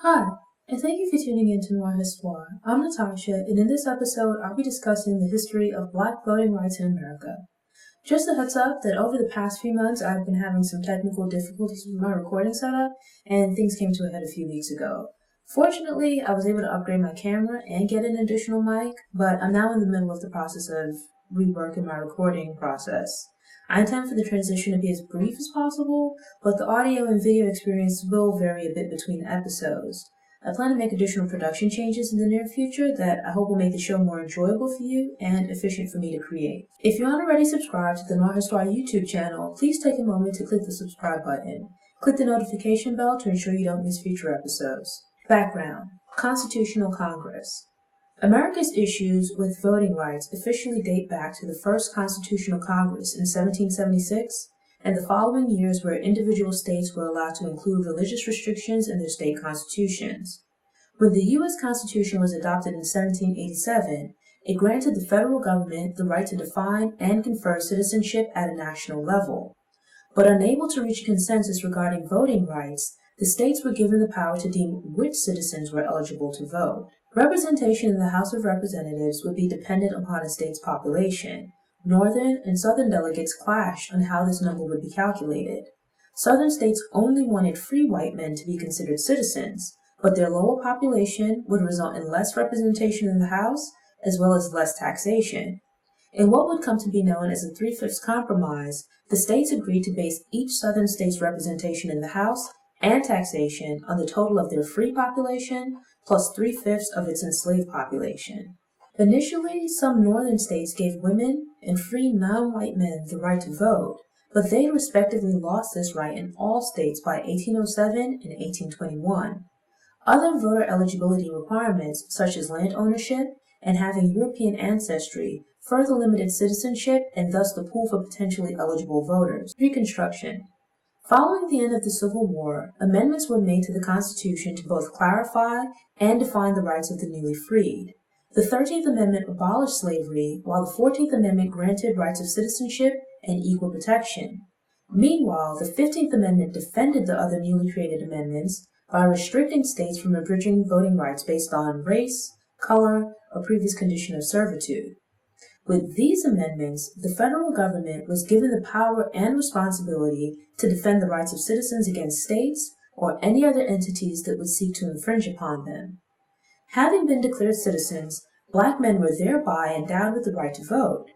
Hi, and thank you for tuning in to Noir Histoire. I'm Natasha, and in this episode, I'll be discussing the history of Black voting rights in America. Just a heads up that over the past few months, I've been having some technical difficulties with my recording setup, and things came to a head a few weeks ago. Fortunately, I was able to upgrade my camera and get an additional mic, but I'm now in the middle of the process of reworking my recording process. I intend for the transition to be as brief as possible, but the audio and video experience will vary a bit between episodes. I plan to make additional production changes in the near future that I hope will make the show more enjoyable for you and efficient for me to create. If you aren't already subscribed to the Noir Histoire YouTube channel, please take a moment to click the subscribe button. Click the notification bell to ensure you don't miss future episodes. Background: Constitutional Congress. America's issues with voting rights officially date back to the first Constitutional Congress in 1776 and the following years where individual states were allowed to include religious restrictions in their state constitutions. When the U.S. Constitution was adopted in 1787, it granted the federal government the right to define and confer citizenship at a national level. But unable to reach a consensus regarding voting rights, the states were given the power to deem which citizens were eligible to vote. Representation in the House of Representatives would be dependent upon a state's population. Northern and Southern delegates clashed on how this number would be calculated. Southern states only wanted free white men to be considered citizens, but their lower population would result in less representation in the House, as well as less taxation. In what would come to be known as a Three-Fifths Compromise, the states agreed to base each Southern state's representation in the House and taxation on the total of their free population plus 3/5 of its enslaved population. Initially, some northern states gave women and free non-white men the right to vote, but they respectively lost this right in all states by 1807 and 1821. Other voter eligibility requirements, such as land ownership and having European ancestry, further limited citizenship and thus the pool for potentially eligible voters. Reconstruction. Following the end of the Civil War, amendments were made to the Constitution to both clarify and define the rights of the newly freed. The 13th Amendment abolished slavery, while the 14th Amendment granted rights of citizenship and equal protection. Meanwhile, the 15th Amendment defended the other newly created amendments by restricting states from abridging voting rights based on race, color, or previous condition of servitude. With these amendments, the federal government was given the power and responsibility to defend the rights of citizens against states or any other entities that would seek to infringe upon them. Having been declared citizens, Black men were thereby endowed with the right to vote.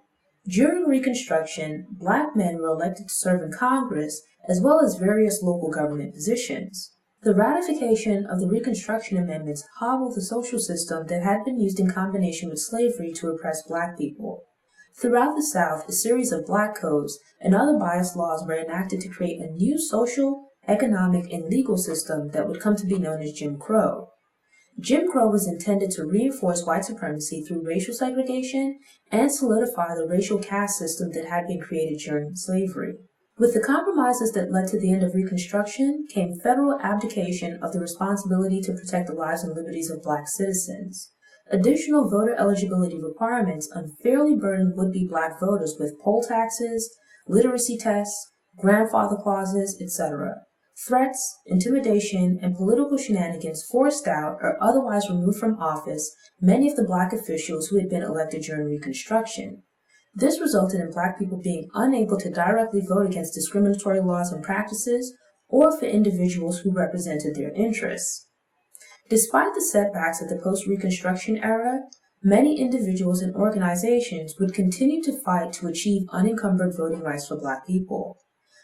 During Reconstruction, Black men were elected to serve in Congress as well as various local government positions. The ratification of the Reconstruction Amendments hobbled the social system that had been used in combination with slavery to oppress Black people. Throughout the South, a series of Black codes and other bias laws were enacted to create a new social, economic, and legal system that would come to be known as Jim Crow. Jim Crow was intended to reinforce white supremacy through racial segregation and solidify the racial caste system that had been created during slavery. With the compromises that led to the end of Reconstruction came federal abdication of the responsibility to protect the lives and liberties of Black citizens. Additional voter eligibility requirements unfairly burdened would-be Black voters with poll taxes, literacy tests, grandfather clauses, etc. Threats, intimidation, and political shenanigans forced out or otherwise removed from office many of the Black officials who had been elected during Reconstruction. This resulted in Black people being unable to directly vote against discriminatory laws and practices or for individuals who represented their interests. Despite the setbacks of the post-Reconstruction era, many individuals and organizations would continue to fight to achieve unencumbered voting rights for Black people.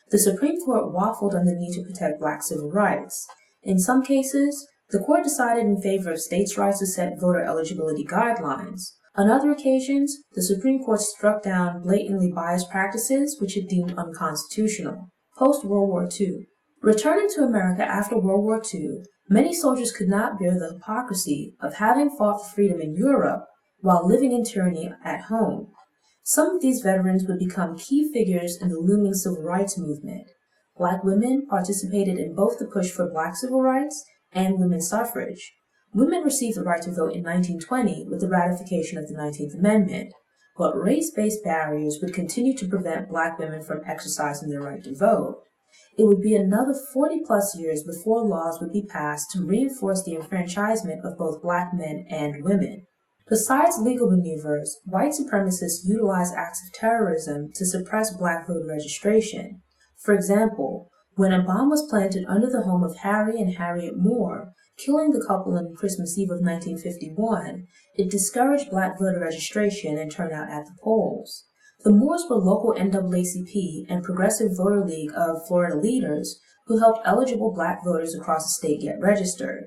The Supreme Court waffled on the need to protect Black civil rights. In some cases, the court decided in favor of states' rights to set voter eligibility guidelines. On other occasions, the Supreme Court struck down blatantly biased practices which it deemed unconstitutional. Post-World War II. Returning to America after World War II, many soldiers could not bear the hypocrisy of having fought for freedom in Europe while living in tyranny at home. Some of these veterans would become key figures in the looming civil rights movement. Black women participated in both the push for Black civil rights and women's suffrage. Women received the right to vote in 1920 with the ratification of the 19th Amendment, but race-based barriers would continue to prevent Black women from exercising their right to vote. It would be another 40-plus years before laws would be passed to reinforce the enfranchisement of both black men and women. Besides legal maneuvers, white supremacists utilized acts of terrorism to suppress black voter registration. For example, when a bomb was planted under the home of Harry and Harriet Moore, killing the couple on Christmas Eve of 1951, it discouraged black voter registration and turnout at the polls. The Moores were local NAACP and Progressive Voter League of Florida leaders who helped eligible black voters across the state get registered.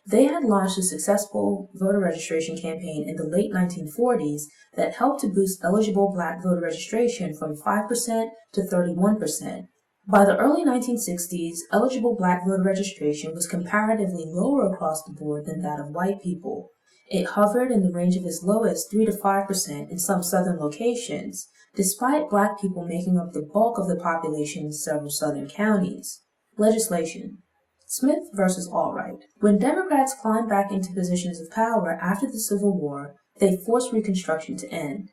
They had launched a successful voter registration campaign in the late 1940s that helped to boost eligible black voter registration from 5% to 31%. By the early 1960s, eligible black voter registration was comparatively lower across the board than that of white people. It hovered in the range of as low as 3 to 5% in some southern locations, despite black people making up the bulk of the population in several southern counties. Legislation. Smith versus Allwright. When Democrats climbed back into positions of power after the Civil War, they forced Reconstruction to end.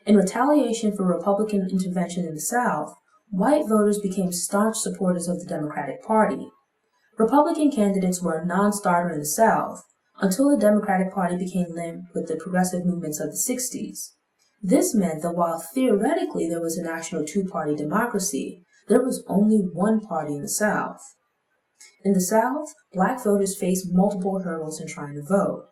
In retaliation for Republican intervention in the South, white voters became staunch supporters of the Democratic Party. Republican candidates were a non-starter in the South until the Democratic Party became linked with the progressive movements of the 60s. This meant that while theoretically there was a national two-party democracy, there was only one party in the South. In the South, black voters faced multiple hurdles in trying to vote.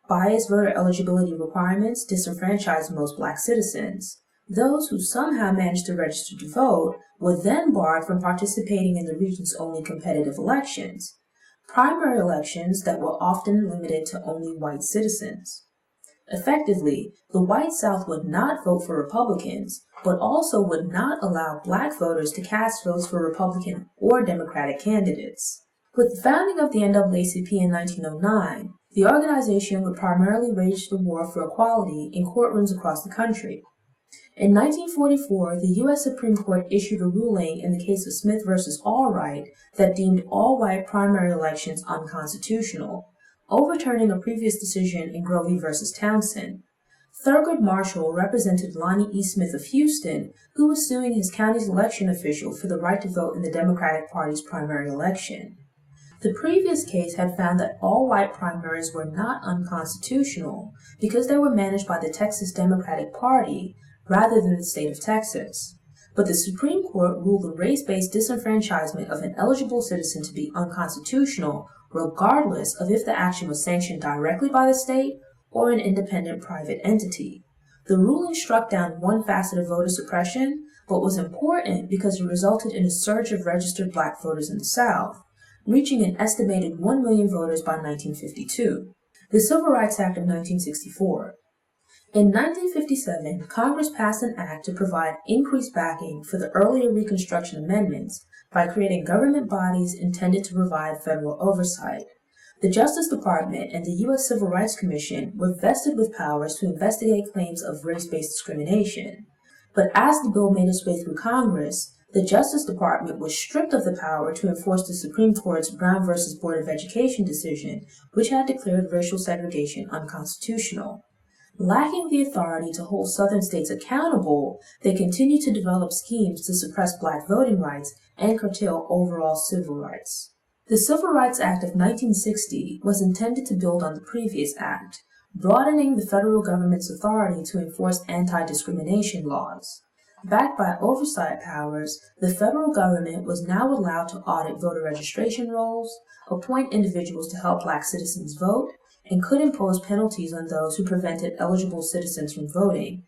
Biased voter eligibility requirements disenfranchised most black citizens. Those who somehow managed to register to vote were then barred from participating in the region's only competitive elections, primary elections that were often limited to only white citizens. Effectively, the white South would not vote for Republicans, but also would not allow black voters to cast votes for Republican or Democratic candidates. With the founding of the NAACP in 1909, the organization would primarily wage the war for equality in courtrooms across the country. In 1944, the U.S. Supreme Court issued a ruling in the case of Smith versus Allwright that deemed all-white primary elections unconstitutional, overturning a previous decision in Grovey versus Townsend. Thurgood Marshall represented Lonnie E. Smith of Houston, who was suing his county's election official for the right to vote in the Democratic Party's primary election. The previous case had found that all-white primaries were not unconstitutional because they were managed by the Texas Democratic Party rather than the state of Texas. But the Supreme Court ruled the race-based disenfranchisement of an eligible citizen to be unconstitutional regardless of if the action was sanctioned directly by the state or an independent private entity. The ruling struck down one facet of voter suppression, but was important because it resulted in a surge of registered black voters in the South, reaching an estimated 1 million voters by 1952. The Civil Rights Act of 1964. In 1957, Congress passed an act to provide increased backing for the earlier Reconstruction amendments by creating government bodies intended to provide federal oversight. The Justice Department and the U.S. Civil Rights Commission were vested with powers to investigate claims of race-based discrimination. But as the bill made its way through Congress, the Justice Department was stripped of the power to enforce the Supreme Court's Brown v. Board of Education decision, which had declared racial segregation unconstitutional. Lacking the authority to hold Southern states accountable, they continued to develop schemes to suppress black voting rights and curtail overall civil rights. The Civil Rights Act of 1960 was intended to build on the previous act, broadening the federal government's authority to enforce anti-discrimination laws. Backed by oversight powers, the federal government was now allowed to audit voter registration rolls, appoint individuals to help black citizens vote, and could impose penalties on those who prevented eligible citizens from voting.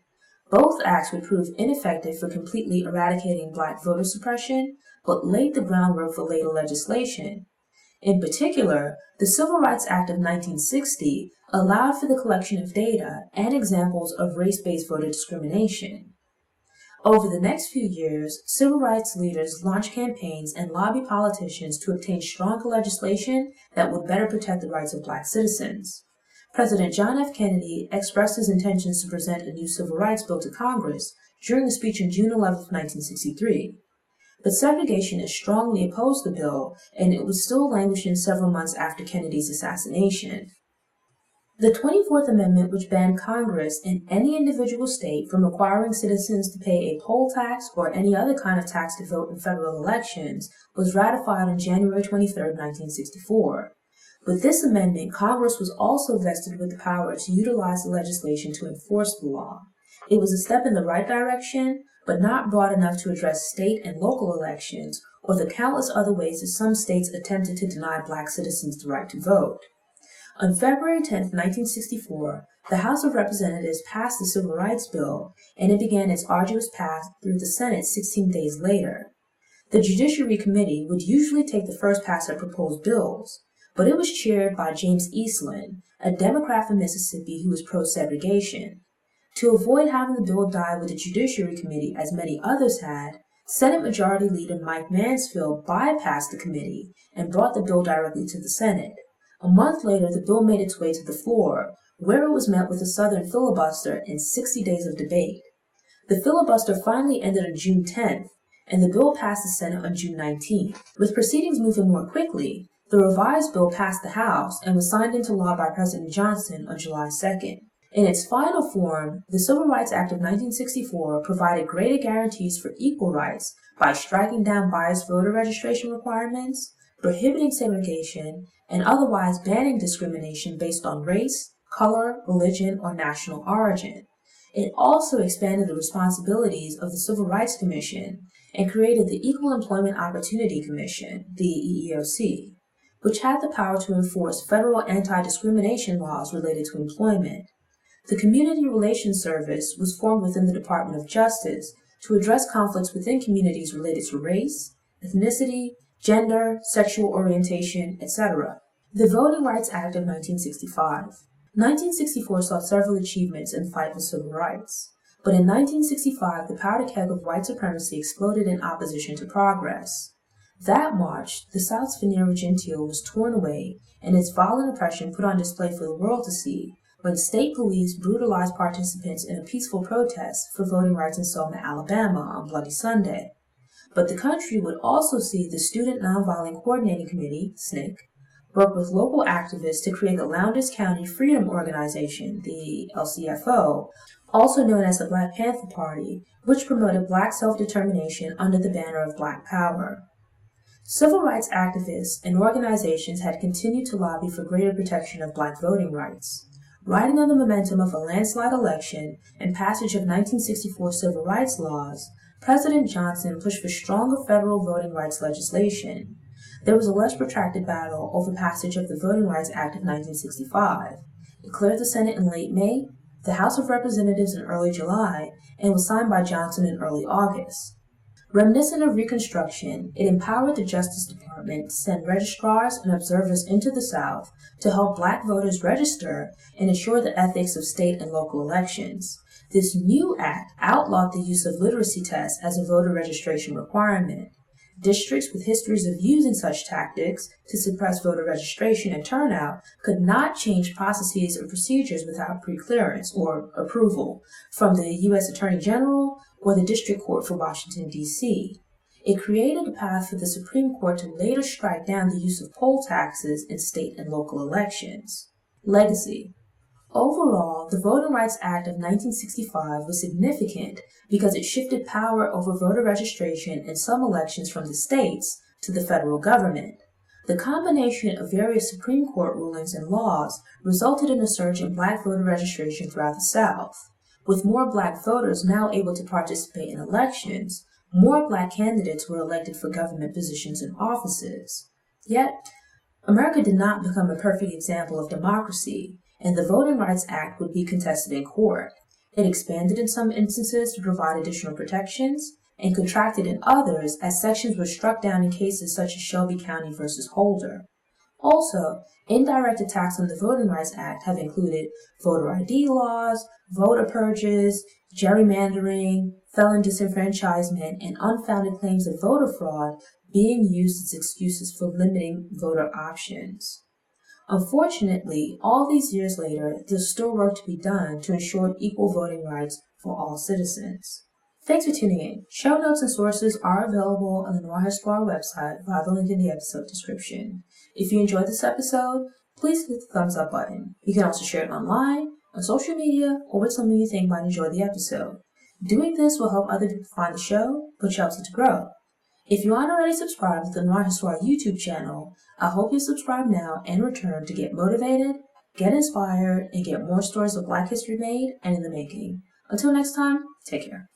Both acts would prove ineffective for completely eradicating black voter suppression, but laid the groundwork for later legislation. In particular, the Civil Rights Act of 1960 allowed for the collection of data and examples of race-based voter discrimination. Over the next few years, civil rights leaders launched campaigns and lobbied politicians to obtain stronger legislation that would better protect the rights of black citizens. President John F. Kennedy expressed his intentions to present a new civil rights bill to Congress during a speech on June 11, 1963. But segregationists strongly opposed the bill, and it was still languishing several months after Kennedy's assassination. The 24th Amendment, which banned Congress and any individual state from requiring citizens to pay a poll tax or any other kind of tax to vote in federal elections, was ratified on January 23, 1964. With this amendment, Congress was also vested with the power to utilize the legislation to enforce the law. It was a step in the right direction, but not broad enough to address state and local elections or the countless other ways that some states attempted to deny Black citizens the right to vote. On February 10, 1964, the House of Representatives passed the Civil Rights Bill, and it began its arduous path through the Senate 16 days later. The Judiciary Committee would usually take the first pass at proposed bills, but it was chaired by James Eastland, a Democrat from Mississippi who was pro-segregation. To avoid having the bill die with the Judiciary Committee, as many others had, Senate Majority Leader Mike Mansfield bypassed the committee and brought the bill directly to the Senate. A month later, the bill made its way to the floor, where it was met with a Southern filibuster and 60 days of debate. The filibuster finally ended on June 10th, and the bill passed the Senate on June 19th. With proceedings moving more quickly, the revised bill passed the House and was signed into law by President Johnson on July 2nd. In its final form, the Civil Rights Act of 1964 provided greater guarantees for equal rights by striking down biased voter registration requirements, prohibiting segregation, and otherwise banning discrimination based on race, color, religion, or national origin. It also expanded the responsibilities of the Civil Rights Commission and created the Equal Employment Opportunity Commission, the EEOC, which had the power to enforce federal anti-discrimination laws related to employment. The Community Relations Service was formed within the Department of Justice to address conflicts within communities related to race, ethnicity, gender, sexual orientation, etc. The Voting Rights Act of 1965. 1964 saw several achievements in the fight for civil rights, but in 1965 the powder keg of white supremacy exploded in opposition to progress. That March, the South's veneer genteel was torn away and its violent oppression put on display for the world to see when state police brutalized participants in a peaceful protest for voting rights in Selma, Alabama on Bloody Sunday. But the country would also see the Student Nonviolent Coordinating Committee, SNCC, work with local activists to create the Lowndes County Freedom Organization, the LCFO, also known as the Black Panther Party, which promoted Black self-determination under the banner of Black Power. Civil rights activists and organizations had continued to lobby for greater protection of Black voting rights. Riding on the momentum of a landslide election and passage of 1964 civil rights laws, President Johnson pushed for stronger federal voting rights legislation. There was a less protracted battle over passage of the Voting Rights Act of 1965. It cleared the Senate in late May, the House of Representatives in early July, and was signed by Johnson in early August. Reminiscent of Reconstruction, it empowered the Justice Department to send registrars and observers into the South to help Black voters register and ensure the ethics of state and local elections. This new act outlawed the use of literacy tests as a voter registration requirement. Districts with histories of using such tactics to suppress voter registration and turnout could not change processes or procedures without pre-clearance or approval from the U.S. Attorney General or the District Court for Washington, D.C. It created a path for the Supreme Court to later strike down the use of poll taxes in state and local elections. Legacy. Overall, the Voting Rights Act of 1965 was significant because it shifted power over voter registration in some elections from the states to the federal government. The combination of various Supreme Court rulings and laws resulted in a surge in Black voter registration throughout the South. With more Black voters now able to participate in elections, more Black candidates were elected for government positions and offices. Yet, America did not become a perfect example of democracy, and the Voting Rights Act would be contested in court. It expanded in some instances to provide additional protections, and contracted in others as sections were struck down in cases such as Shelby County versus Holder. Also, indirect attacks on the Voting Rights Act have included voter ID laws, voter purges, gerrymandering, felon disenfranchisement, and unfounded claims of voter fraud being used as excuses for limiting voter options. Unfortunately, all these years later, there's still work to be done to ensure equal voting rights for all citizens. Thanks for tuning in. Show notes and sources are available on the Noir Espoir website via the link in the episode description. If you enjoyed this episode, please hit the thumbs up button. You can also share it online, on social media, or with someone you think might enjoy the episode. Doing this will help other people find the show, which helps it to grow. If you aren't already subscribed to the Noir Histoire YouTube channel, I hope you subscribe now and return to get motivated, get inspired, and get more stories of Black history made and in the making. Until next time, take care.